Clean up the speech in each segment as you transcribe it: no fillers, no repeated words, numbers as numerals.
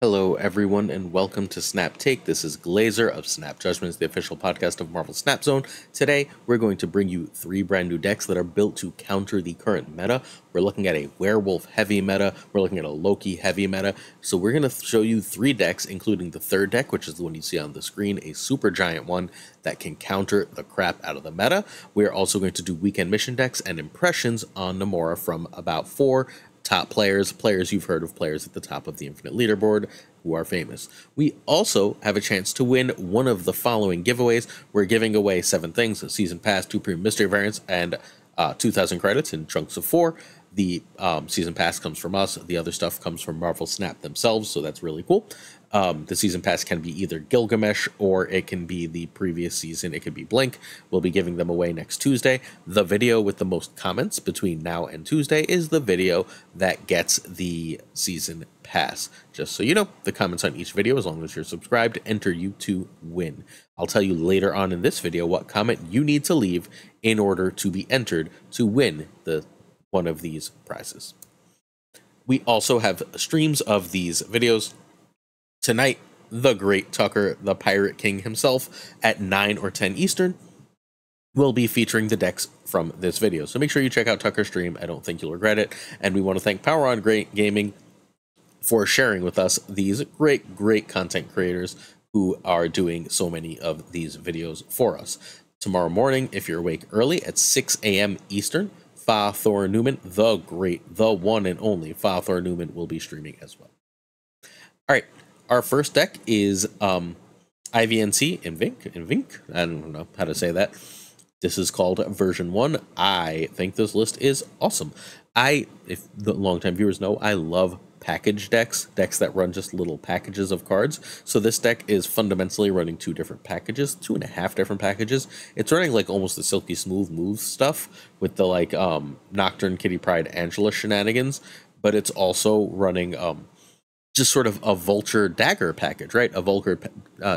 Hello, everyone, and welcome to Snap Take. This is Glazer of Snap Judgments, the official podcast of Marvel Snap Zone. Today, we're going to bring you 3 brand new decks that are built to counter the current meta. We're looking at a werewolf heavy meta. We're looking at a Loki heavy meta. So we're going to show you 3 decks, including the third deck, which is the one you see on the screen, a super giant one that can counter the crap out of the meta. We're also going to do weekend mission decks and impressions on Namora from about 4 top players you've heard of, players at the top of the Infinite Leaderboard who are famous. We also have a chance to win one of the following giveaways. We're giving away 7 things: a season pass, 2 premium mystery variants, and 2,000 credits in chunks of 4. The season pass comes from us. The other stuff comes from Marvel Snap themselves, so that's really cool. The season pass can be either Gilgamesh or it can be the previous season. It could be Blink. We'll be giving them away next Tuesday. The video with the most comments between now and Tuesday is the video that gets the season pass. Just so you know, the comments on each video, as long as you're subscribed, enter you to win. I'll tell you later on in this video what comment you need to leave in order to be entered to win one of these prizes. We also have streams of these videos. Tonight, the great Tuccrr, the Pirate King himself, at 9 or 10 Eastern, will be featuring the decks from this video. So make sure you check out Tuccrr's stream. I don't think you'll regret it. And we want to thank FaThorNewman Gaming for sharing with us these great content creators who are doing so many of these videos for us. Tomorrow morning, if you're awake early at 6 a.m. Eastern, FaThorNewman, the one and only FaThorNewman, will be streaming as well. All right. Our first deck is IVNC Invink. I don't know how to say that. This is called version 1. I think this list is awesome. If the longtime viewers know, I love package decks that run just little packages of cards. So this deck is fundamentally running 2 different packages, 2.5 different packages. It's running like almost the Silky Smooth move stuff with the like Nocturne, Kitty Pryde, Angela shenanigans, but it's also running just sort of a Vulture Dagger package, right? A Vulture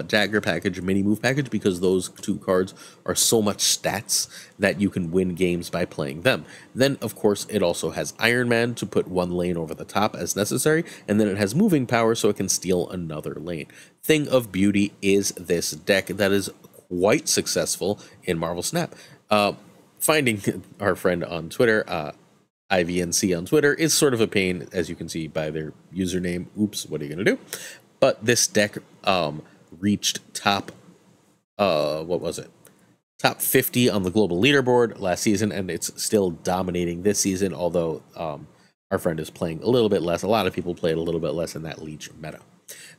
Dagger package, mini move package, because those 2 cards are so much stats that you can win games by playing them. Then, of course, it also has Iron Man to put 1 lane over the top as necessary, and then it has moving power so it can steal another lane. Thing of beauty is this deck that is quite successful in Marvel Snap. Finding our friend on Twitter, IVNC on Twitter, is sort of a pain, as you can see by their username. Oops, what are you going to do? But this deck reached top, what was it? Top 50 on the global leaderboard last season, and it's still dominating this season, although our friend is playing a little bit less. A lot of people played a little bit less in that Leech meta.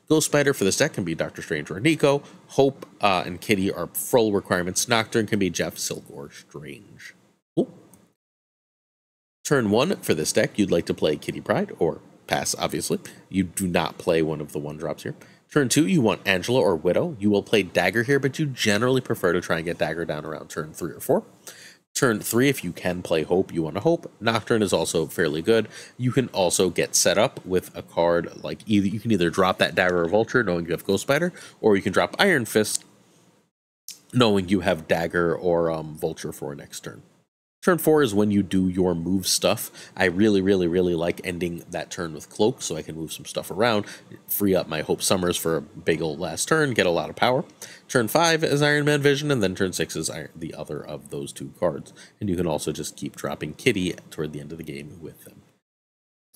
Ghost Spider for this deck can be Doctor Strange or Nico. Hope and Kitty are full requirements. Nocturne can be Jeff, Silk, or Strange. Cool. Turn 1 for this deck, you'd like to play Kitty Pryde, or pass, obviously. You do not play one of the 1-drops here. Turn 2, you want Angela or Widow. You will play Dagger here, but you generally prefer to try and get Dagger down around turn 3 or 4. Turn 3, if you can play Hope, you want a Hope. Nocturne is also fairly good. You can also get set up with a card like you can either drop that Dagger or Vulture, knowing you have Ghost Spider, or you can drop Iron Fist, knowing you have Dagger or Vulture for next turn. Turn 4 is when you do your move stuff. I really like ending that turn with Cloak so I can move some stuff around, free up my Hope Summers for a big old last turn, get a lot of power. Turn 5 is Iron Man Vision, and then turn 6 is the other of those 2 cards. And you can also just keep dropping Kitty toward the end of the game with them.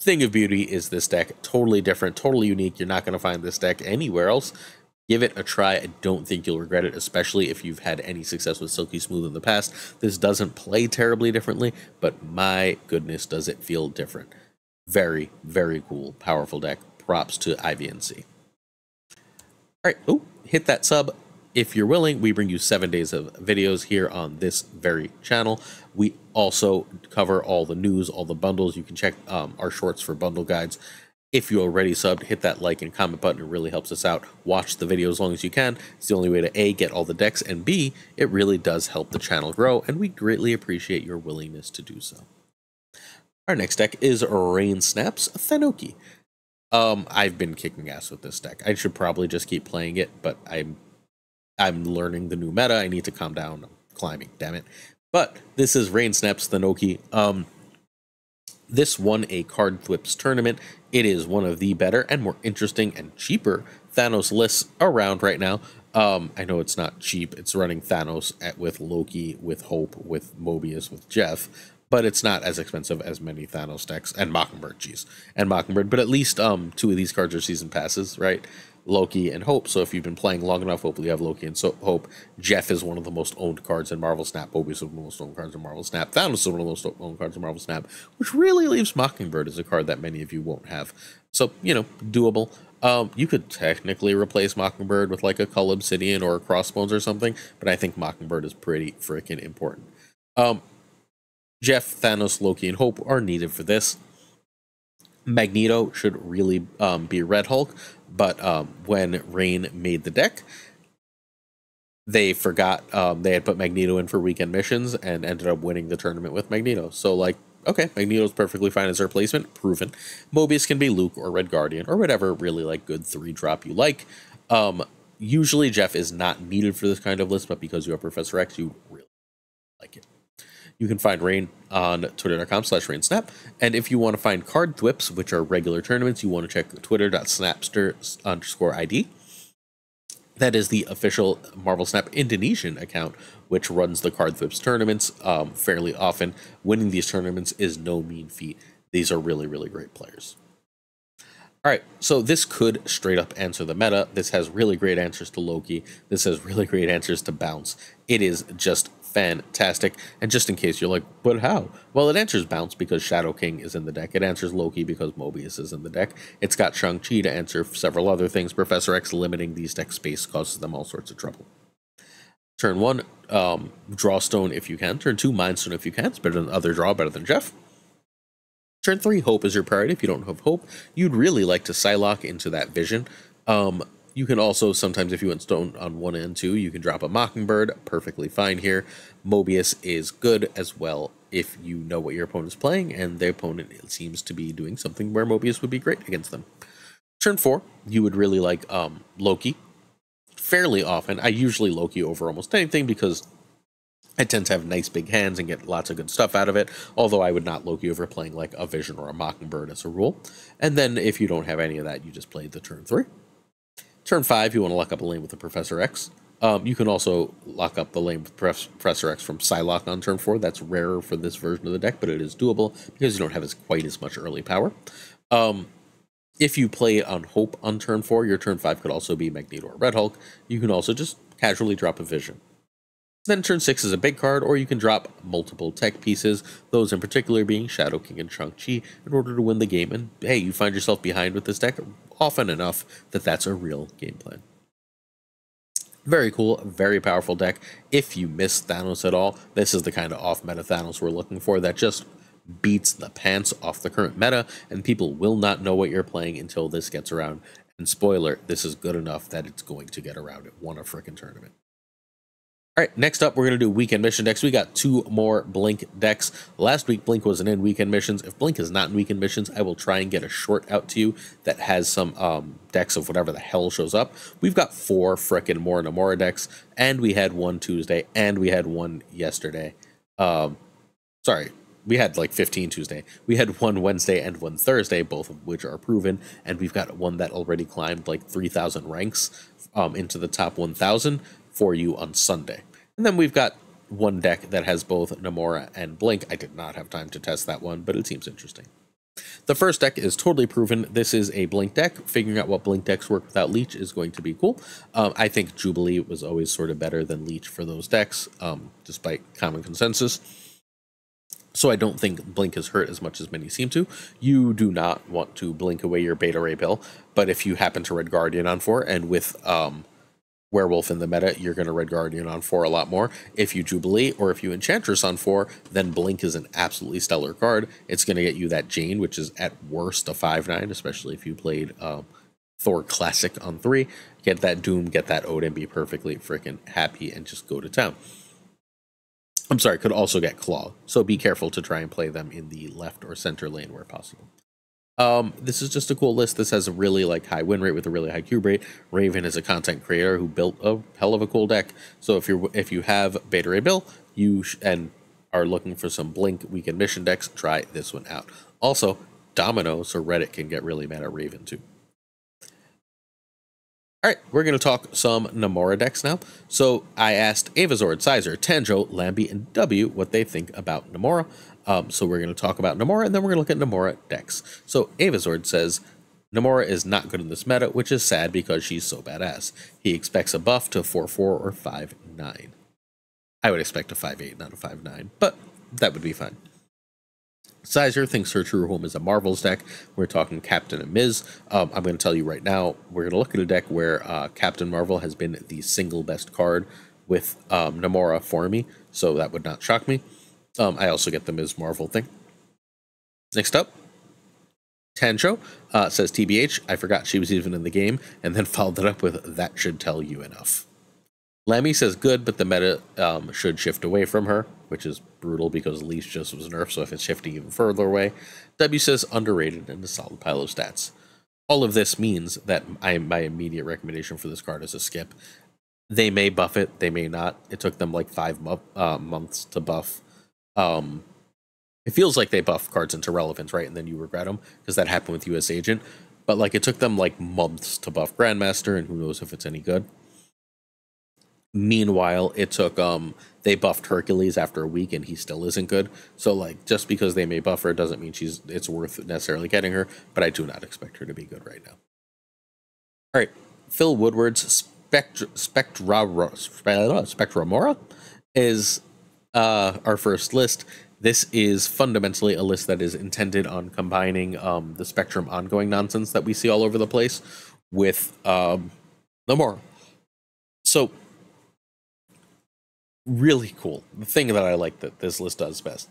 Thing of beauty is this deck, totally different, totally unique. You're not going to find this deck anywhere else. Give it a try. I don't think you'll regret it, especially if you've had any success with Silky Smooth in the past. This doesn't play terribly differently, but my goodness, does it feel different. Very cool, powerful deck. Props to IVNC. All right, hit that sub. If you're willing, we bring you 7 days of videos here on this very channel. We also cover all the news, all the bundles. You can check our shorts for bundle guides. If you already subbed, hit that like and comment button. It really helps us out. Watch the video as long as you can. It's the only way to A, get all the decks, and B, it really does help the channel grow, and we greatly appreciate your willingness to do so. Our next deck is Rain Snap's Thanoki. I've been kicking ass with this deck. I should probably just keep playing it, but I'm learning the new meta. I need to calm down. I'm climbing, damn it. But this is Rain Snap's Thanoki. This won a Card Thwips tournament. It is one of the better and more interesting and cheaper Thanos lists around right now. I know it's not cheap. It's running Thanos with Loki, with Hope, with Mobius, with Jeff, but it's not as expensive as many Thanos decks and Mockingbird, But at least 2 of these cards are season passes, right? Loki and Hope. So if you've been playing long enough, hopefully you have Loki and Hope. Jeff is one of the most owned cards in Marvel Snap. Mobius is one of the most owned cards in Marvel Snap. Thanos is one of the most owned cards in Marvel Snap, which really leaves Mockingbird as a card that many of you won't have. So, you know, doable. You could technically replace Mockingbird with like a Cull Obsidian or a Crossbones or something, but I think Mockingbird is pretty freaking important. Jeff, Thanos, Loki, and Hope are needed for this. Magneto should really be Red Hulk, but when Rain made the deck, they forgot they had put Magneto in for weekend missions and ended up winning the tournament with Magneto. So, like, okay, Magneto's perfectly fine as a replacement, proven. Mobius can be Luke or Red Guardian or whatever really like good 3-drop you like. Usually Jeff is not needed for this kind of list, but because you have Professor X, you really like it. You can find Rain on twitter.com/RainSnap. And if you want to find Card Thwips, which are regular tournaments, you want to check twitter.snapster_ID. That is the official Marvel Snap Indonesian account, which runs the Card Thwips tournaments fairly often. Winning these tournaments is no mean feat. These are really, really great players. All right, so this could straight up answer the meta. This has really great answers to Loki. This has really great answers to Bounce. It is just fantastic. And just in case you're like, but how? Well, it answers Bounce because Shadow King is in the deck. It answers Loki because Mobius is in the deck. It's got Shang-Chi to answer several other things. Professor X limiting these deck space causes them all sorts of trouble. Turn 1, draw Stone if you can. Turn 2, Mind Stone if you can. It's better than other draw, better than Jeff. Turn 3, Hope is your priority. If you don't have Hope, you'd really like to Psylocke into that Vision. You can also, sometimes if you want Stone on 1 and 2, you can drop a Mockingbird. Perfectly fine here. Mobius is good as well if you know what your opponent's playing, and the opponent seems to be doing something where Mobius would be great against them. Turn 4, you would really like Loki. Fairly often. I usually Loki over almost anything because I tend to have nice big hands and get lots of good stuff out of it, although I would not Loki over playing like a Vision or a Mockingbird as a rule. And then if you don't have any of that, you just play the turn 3. Turn 5, you want to lock up a lane with the Professor X. You can also lock up the lane with Professor X from Psylocke on turn 4. That's rarer for this version of the deck, but it is doable because you don't have quite as much early power. If you play on Hope on turn 4, your turn 5 could also be Magneto or Red Hulk. You can also just casually drop a Vision. Then turn 6 is a big card, or you can drop multiple tech pieces, those in particular being Shadow King and Shang-Chi, in order to win the game. And hey, you find yourself behind with this deck often enough that that's a real game plan. Very cool, very powerful deck. If you miss Thanos at all, this is the kind of off-meta Thanos we're looking for that just beats the pants off the current meta, and people will not know what you're playing until this gets around. And spoiler, this is good enough that it's going to get around. It won a frickin' tournament. All right, next up, we're going to do weekend mission decks. We got 2 more Blink decks. Last week, Blink wasn't in weekend missions. If Blink is not in weekend missions, I will try and get a short out to you that has some decks of whatever the hell shows up. We've got 4 frickin' Mora Namora decks, and we had 1 Tuesday, and we had 1 yesterday. Sorry, we had like 15 Tuesday. We had 1 Wednesday and 1 Thursday, both of which are proven, and we've got 1 that already climbed like 3,000 ranks into the top 1,000 for you on Sunday. And then we've got 1 deck that has both Namora and Blink. I did not have time to test that one, but it seems interesting. The first deck is totally proven. This is a Blink deck. Figuring out what Blink decks work without Leech is going to be cool. I think Jubilee was always sort of better than Leech for those decks, despite common consensus. So I don't think Blink is hurt as much as many seem to. You do not want to blink away your Beta Ray Bill, but if you happen to Red Guardian on 4, and with Werewolf in the meta, you're going to Red Guardian on 4 a lot more. If you Jubilee or if you Enchantress on 4, then Blink is an absolutely stellar card. It's going to get you that Jane, which is at worst a 5/9, especially if you played Thor Classic on 3. Get that Doom, get that Odin, be perfectly freaking happy, and just go to town. I'm sorry, could also get Claw, so be careful to try and play them in the left or center lane where possible. This is just a cool list. This has a really high win rate with a really high cube rate. Raven is a content creator who built a hell of a cool deck. So if you have Beta Ray Bill, and are looking for some blink weekend mission decks, try this one out. Also, Domino, so Reddit can get really mad at Raven too. Alright, we're going to talk some Namora decks now. So I asked Avazord, Sizer, Tanjo, Lambie, and W what they think about Namora. So we're going to talk about Namora, and then we're going to look at Namora decks. So Avazord says, Namora is not good in this meta, which is sad because she's so badass. He expects a buff to 4-4 or 5-9. I would expect a 5-8, not a 5-9, but that would be fine. Sizer thinks her true home is a Marvels deck. We're talking Captain and Miz. I'm going to tell you right now, we're going to look at a deck where Captain Marvel has been the single best card with Namora for me, so that would not shock me. I also get the Miz Marvel thing. Next up, Tancho says, TBH, I forgot she was even in the game, and then followed it up with, that should tell you enough. Lammy says good, but the meta should shift away from her, which is brutal because Leash just was nerfed, so if it's shifting even further away. W says underrated and a solid pile of stats. All of this means that my immediate recommendation for this card is a skip. They may buff it, they may not. It took them like 5 months to buff. It feels like they buff cards into relevance, right? And then you regret them, because that happened with US Agent. But like it took them like months to buff Grandmaster, and who knows if it's any good. Meanwhile, it took they buffed Hercules after a week and he still isn't good. So like just because they may buff her doesn't mean it's worth necessarily getting her, but I do not expect her to be good right now. All right, Phil Woodward's Spectromora is our first list. This is fundamentally a list that is intended on combining the Spectrum ongoing nonsense that we see all over the place with Namora. So really cool. The thing that I like that this list does best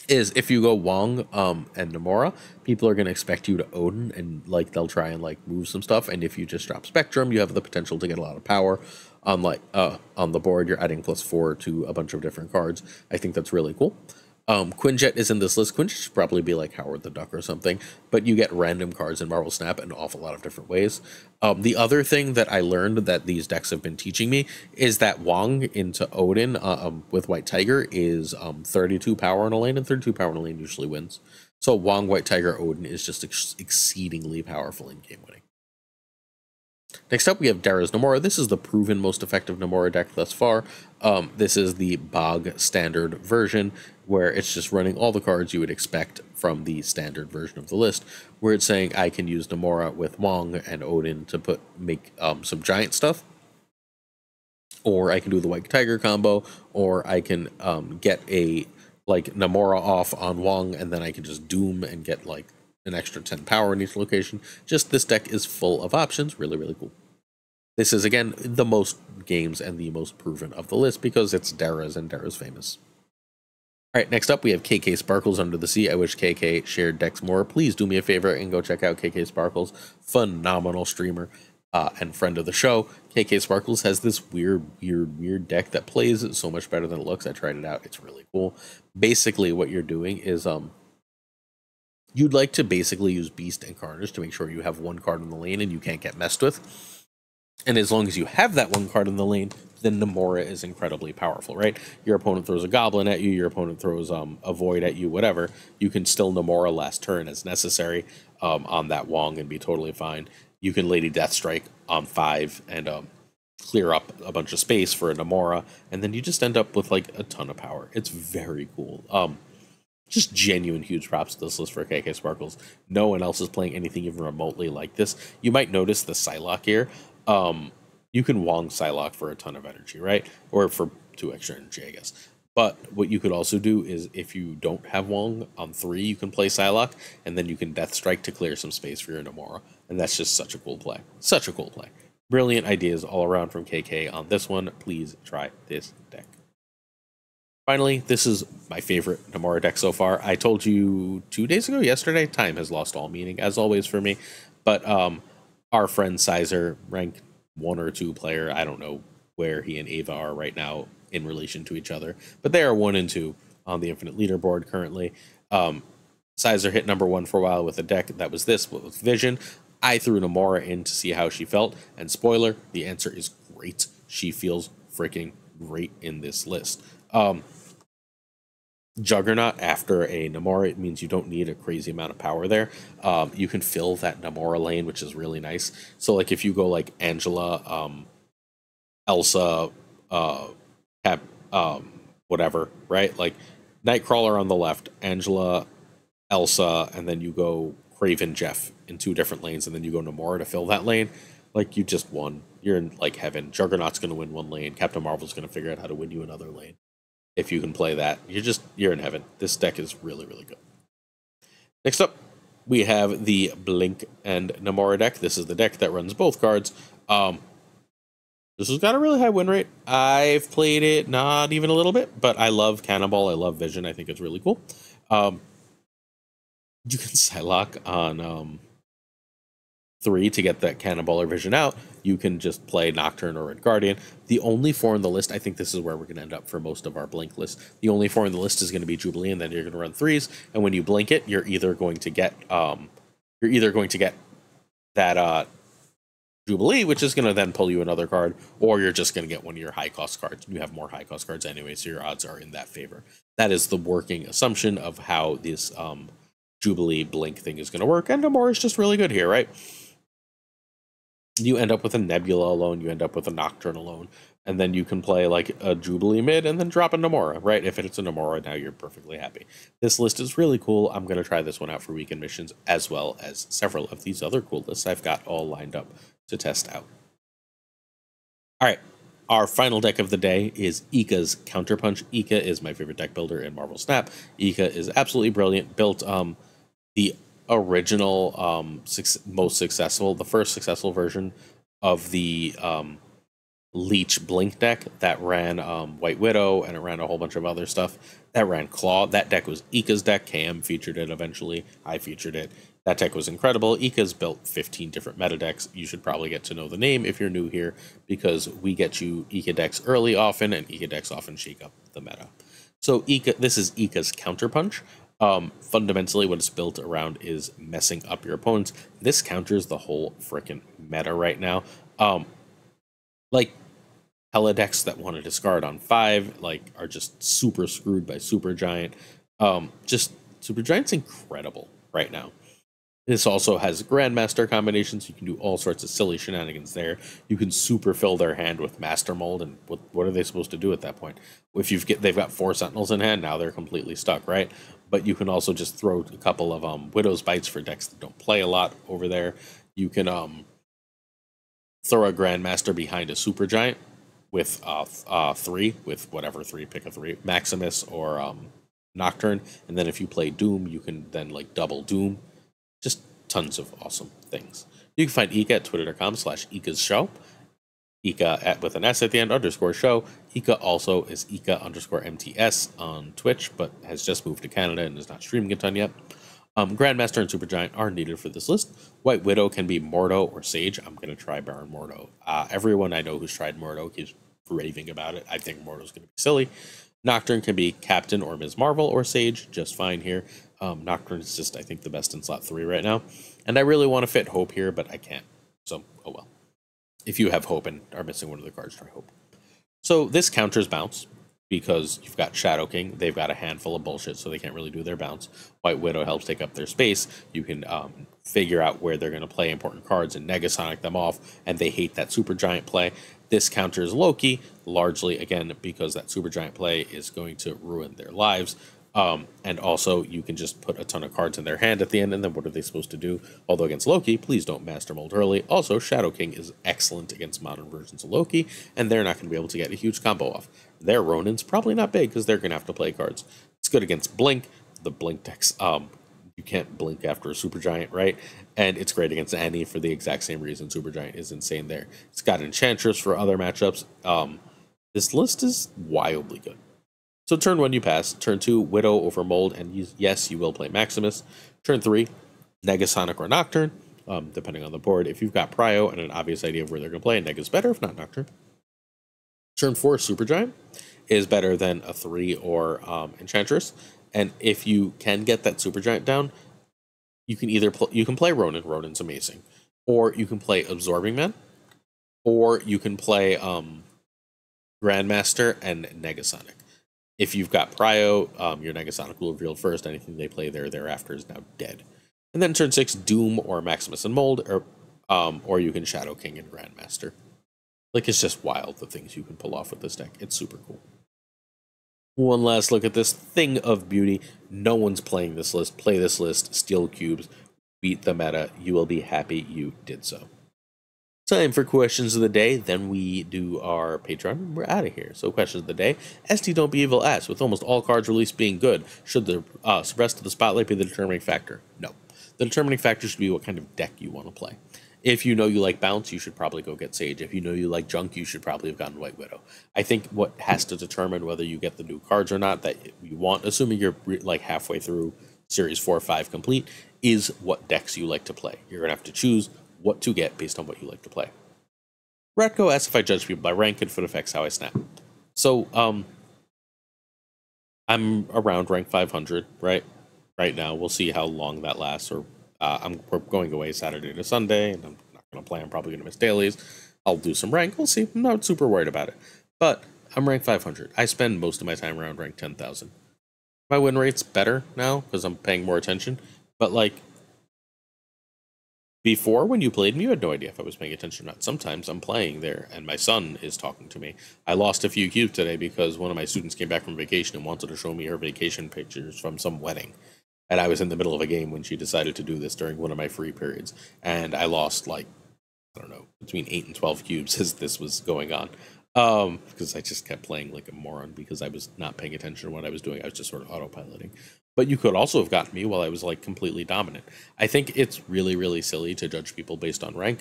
is if you go Wong and Namora, people are going to expect you to Odin, and like they'll try and like move some stuff. And if you just drop Spectrum, you have the potential to get a lot of power on like on the board. You're adding +4 to a bunch of different cards. I think that's really cool. Quinjet is in this list. Quinjet should probably be like Howard the Duck or something, but you get random cards in Marvel Snap in an awful lot of different ways. The other thing that I learned that these decks have been teaching me is that Wong into Odin with White Tiger is 32 power in a lane, and 32 power in a lane usually wins. So Wong, White Tiger, Odin is just exceedingly powerful in game winning. Next up, we have Dara's Namora. This is the proven most effective Namora deck thus far. This is the bog standard version, where it's just running all the cards you would expect from the standard version of the list, where it's saying I can use Namora with Wong and Odin to make some giant stuff, or I can do the White Tiger combo, or I can get a like Namora off on Wong, and then I can just Doom and get like an extra 10 power in each location. Just this deck is full of options. Really, really cool. This is, again, the most games and the most proven of the list because it's Dara's, and Dara's famous. All right, next up, we have KK Sparkles Under the Sea. I wish KK shared decks more. Please do me a favor and go check out KK Sparkles. Phenomenal streamer and friend of the show. KK Sparkles has this weird deck that plays so much better than it looks. I tried it out. It's really cool. Basically, what you're doing is you'd like to basically use Beast and Carnage to make sure you have one card in the lane and you can't get messed with. And as long as you have that one card in the lane, then Namora is incredibly powerful, right? Your opponent throws a Goblin at you, your opponent throws a Void at you, whatever. You can still Namora last turn as necessary on that Wong and be totally fine. You can Lady Deathstrike on 5 and clear up a bunch of space for a Namora, and then you just end up with like a ton of power. It's very cool. Just genuine huge props to this list for KK Sparkles. No one else is playing anything even remotely like this. You might notice the Psylocke here. You can Wong Psylocke for a ton of energy, right? Or for 2 extra energy, I guess. But what you could also do is if you don't have Wong on 3, you can play Psylocke, and then you can Death Strike to clear some space for your Namora. And that's just such a cool play. Such a cool play. Brilliant ideas all around from KK on this one. Please try this deck. Finally, this is my favorite Namora deck so far. I told you 2 days ago, yesterday, time has lost all meaning, as always for me. But our friend Sizer, rank 1 or 2 player, I don't know where he and Ava are right now in relation to each other, but they are 1 and 2 on the Infinite Leaderboard currently. Sizer hit number 1 for a while with a deck that was this, with Vision. I threw Namora in to see how she felt, and spoiler, the answer is great. She feels freaking great in this list. Juggernaut after a Namora, it means you don't need a crazy amount of power there. You can fill that Namora lane, which is really nice. So like if you go like Angela, Elsa, Cap, whatever, right? Like Nightcrawler on the left, Angela, Elsa, and then you go Kraven, Jeff in 2 different lanes, and then you go Namora to fill that lane. Like you just won. You're in like heaven. Juggernaut's going to win 1 lane. Captain Marvel's going to figure out how to win you another lane. If you can play that, you're in heaven. This deck is really, really good. Next up, we have the Blink and Namora deck. This is the deck that runs both cards. This has got a really high win rate. I've played it not even a little bit, but I love Cannonball. I love Vision. I think it's really cool. You can Psylocke on 3 to get that Cannonball or Vision out. You can just play Nocturne or Red Guardian. The only 4 in the list, I think this is where we're going to end up for most of our Blink list. The only 4 in the list is going to be Jubilee, and then you're going to run 3s. And when you blink it, you're either going to get that Jubilee, which is going to then pull you another card, or you're just going to get one of your high cost cards. You have more high cost cards anyway, so your odds are in that favor. That is the working assumption of how this Jubilee Blink thing is going to work, and Namora is just really good here, right? You end up with a Nebula alone, you end up with a Nocturne alone, and then you can play like a Jubilee mid and then drop a Namora, right? If it's a Namora, now you're perfectly happy. This list is really cool. I'm going to try this one out for weekend missions, as well as several of these other cool lists I've got all lined up to test out. All right, our final deck of the day is Ika's Counterpunch. Ika is my favorite deck builder in Marvel Snap. Ika is absolutely brilliant. Built the original most successful, the first successful version of the Leech Blink deck that ran White Widow, and it ran a whole bunch of other stuff. That ran Claw. That deck was Ika's deck. KM featured it eventually. I featured it. That deck was incredible. Ika's built 15 different meta decks. You should probably get to know the name if you're new here, because we get you Ika decks early often, and Ika decks often shake up the meta. So Ika, this is Ika's Counterpunch. Fundamentally, what it's built around is messing up your opponents. This counters the whole freaking meta right now. Like Hella decks that want to discard on 5, like, are just super screwed by Supergiant. Just Supergiant's incredible right now. This also has Grandmaster combinations. You can do all sorts of silly shenanigans there. You can super fill their hand with Master Mold, and what are they supposed to do at that point? If they've got 4 Sentinels in hand, now they're completely stuck, right? But you can also just throw a couple of Widow's Bites for decks that don't play a lot over there. You can throw a Grandmaster behind a Supergiant with 3, with whatever 3, pick a 3, Maximus or Nocturne, and then if you play Doom, you can then like double Doom. Just tons of awesome things. You can find Ika at twitter.com/IkaShow. Ika with an S at the end, _show. Ika also is Ika_MTS on Twitch, but has just moved to Canada and is not streaming a ton yet. Grandmaster and Supergiant are needed for this list. White Widow can be Mordo or Sage. I'm going to try Baron Mordo. Everyone I know who's tried Mordo keeps raving about it. I think Mordo's going to be silly. Nocturne can be Captain or Ms. Marvel or Sage, just fine here. Nocturne is just, I think, the best in slot 3 right now. And I really want to fit Hope here, but I can't. So, oh well. If you have Hope and are missing one of the cards, try Hope. So this counters bounce, because you've got Shadow King. They've got a handful of bullshit, so they can't really do their bounce. White Widow helps take up their space. You can figure out where they're going to play important cards and Negasonic them off, and they hate that Supergiant play. This counters Loki, largely, again, because that Supergiant play is going to ruin their lives. And also, you can just put a ton of cards in their hand at the end, and then what are they supposed to do? Although against Loki, please don't Master Mold early. Also, Shadow King is excellent against modern versions of Loki, and they're not going to be able to get a huge combo off. Their Ronin's probably not big, because they're going to have to play cards. It's good against Blink. The Blink decks, you can't blink after a Supergiant, right? And it's great against Annie for the exact same reason. Supergiant is insane there. It's got Enchantress for other matchups. This list is wildly good. So turn 1, you pass. Turn 2, Widow over Mold, and yes, you will play Maximus. Turn 3, Negasonic or Nocturne, depending on the board. If you've got Prio and an obvious idea of where they're going to play, Nega's better, if not Nocturne. Turn 4, Supergiant is better than a 3 or Enchantress. And if you can get that Supergiant down, you can either you can play Ronin. Ronin's amazing. Or you can play Absorbing Man. Or you can play Grandmaster and Negasonic. If you've got Prio, your Negasonic will reveal first. Anything they play thereafter is now dead. And then turn 6, Doom or Maximus and Mold, or you can Shadow King and Grandmaster. Like, it's just wild, the things you can pull off with this deck. It's super cool. One last look at this thing of beauty. No one's playing this list. Play this list. Steal cubes. Beat the meta. You will be happy you did so. Time for questions of the day. Then we do our Patreon, and we're out of here. So, questions of the day. ST Don't Be Evil asks, with almost all cards released being good, should the rest of the spotlight be the determining factor? No. The determining factor should be what kind of deck you want to play. If you know you like Bounce, you should probably go get Sage. If you know you like Junk, you should probably have gotten White Widow. I think what has to determine whether you get the new cards or not that you want, assuming you're like halfway through Series 4 or 5 complete, is what decks you like to play. You're going to have to choose what to get based on what you like to play. Ratko asks if I judge people by rank and if it affects how I snap. So, I'm around rank 500, right now. We'll see how long that lasts, or we're going away Saturday to Sunday, and I'm not going to play. I'm probably going to miss dailies. I'll do some rank. We'll see. I'm not super worried about it. But I'm rank 500. I spend most of my time around rank 10,000. My win rate's better now because I'm paying more attention. But, like, before, when you played me, you had no idea if I was paying attention or not. Sometimes I'm playing there, and my son is talking to me. I lost a few cubes today because one of my students came back from vacation and wanted to show me her vacation pictures from some wedding. And I was in the middle of a game when she decided to do this during one of my free periods. And I lost, like, I don't know, between 8 and 12 cubes as this was going on. Because I just kept playing like a moron because I was not paying attention to what I was doing. I was just sort of autopiloting. But you could also have gotten me while I was, like, completely dominant. I think it's really, really silly to judge people based on rank.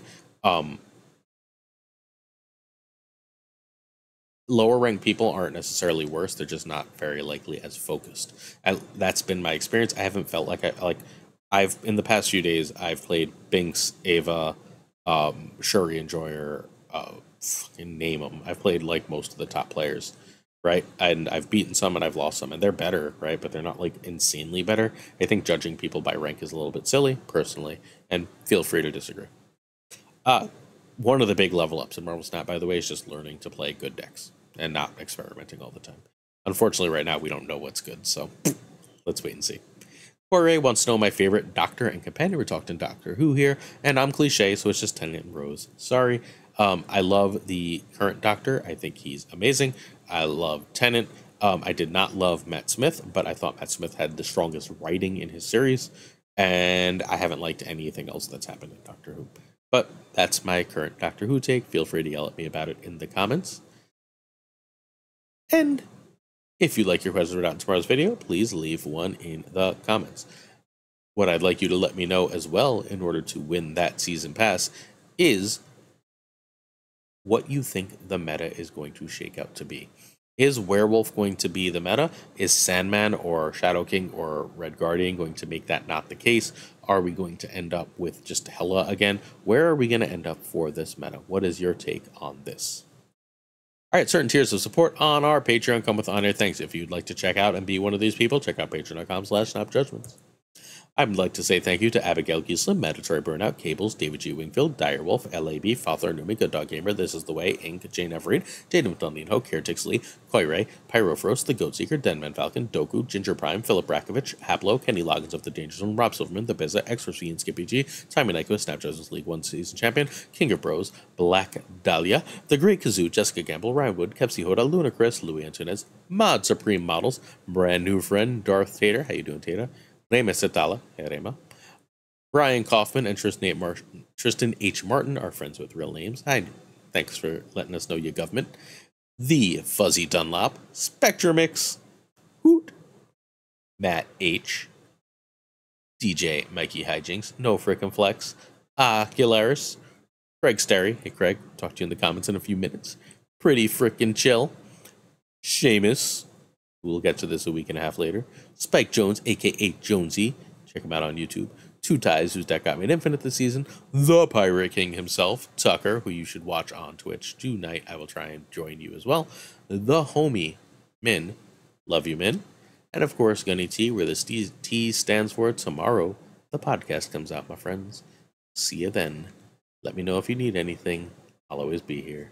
Lower ranked people aren't necessarily worse. They're just not very likely as focused. And that's been my experience. I haven't felt like I've in the past few days, I've played Binks, Ava, Shuri Enjoyer, fucking name them. I've played like most of the top players, right? And I've beaten some and I've lost some, and they're better, right? But they're not like insanely better. I think judging people by rank is a little bit silly, personally, and feel free to disagree. One of the big level ups in Marvel Snap, by the way, is just learning to play good decks and not experimenting all the time. Unfortunately, right now, we don't know what's good, so let's wait and see. Corey wants to know my favorite Doctor and Companion. We're talking Doctor Who here, and I'm cliche, so it's just Tennant and Rose. Sorry. I love the current Doctor. I think he's amazing. I love Tennant. I did not love Matt Smith, but I thought Matt Smith had the strongest writing in his series, and I haven't liked anything else that's happened in Doctor Who. But that's my current Doctor Who take. Feel free to yell at me about it in the comments. And if you'd like your questions read out in tomorrow's video, please leave one in the comments. What I'd like you to let me know as well in order to win that season pass is what you think the meta is going to shake out to be. Is Werewolf going to be the meta? Is Sandman or Shadow King or Red Guardian going to make that not the case? Are we going to end up with just Hela again? Where are we going to end up for this meta? What is your take on this? All right, certain tiers of support on our Patreon come with honor. Thanks. If you'd like to check out and be one of these people, check out patreon.com/snapjudgments. I'd like to say thank you to Abigail Giesler, Mandatory Burnout, Cables, David G. Wingfield, Direwolf, LAB, FaThorNewman, Good Dog Gamer, This Is The Way, Inc., Jane Everett, Jaden McDonald's Ho, Caretix Lee, Koiray, Pyrophros, The Goat Seeker, Denman Falcon, Doku, Ginger Prime, Philip Rakovich, Haplo, Kenny Loggins of The Danger Zone, Rob Silverman, The Bizza, X-Rosy and Skippy G, Timmy Nyquist, Snapjudgments League 1 Season Champion, King of Bros, Black Dahlia, The Great Kazoo, Jessica Gamble, Ryan Wood, Kepsi Hoda, Luna Chris, Louis Antunes, Mod Supreme Models, Brand New Friend, Darth Tater, how you doing, Tater? Rema Setala, hey Rema. Brian Kaufman and Tristan H. Martin are friends with real names. Hi, thanks for letting us know your government. The Fuzzy Dunlop, Spectrumix, Hoot, Matt H., DJ Mikey Hijinks, No Frickin' Flex, Ocularis, Craig Sterry. Hey Craig, talk to you in the comments in a few minutes. Pretty Frickin' Chill, Seamus, we'll get to this a week and a half later. Spike Jones, aka Jonesy, check him out on YouTube. Two Ties, whose deck got made infinite this season. The Pirate King himself, Tuccrr, who you should watch on Twitch tonight. I will try and join you as well. The Homie, Min, love you, Min. And of course, Gunny T, where the T stands for tomorrow. The podcast comes out, my friends. See you then. Let me know if you need anything. I'll always be here.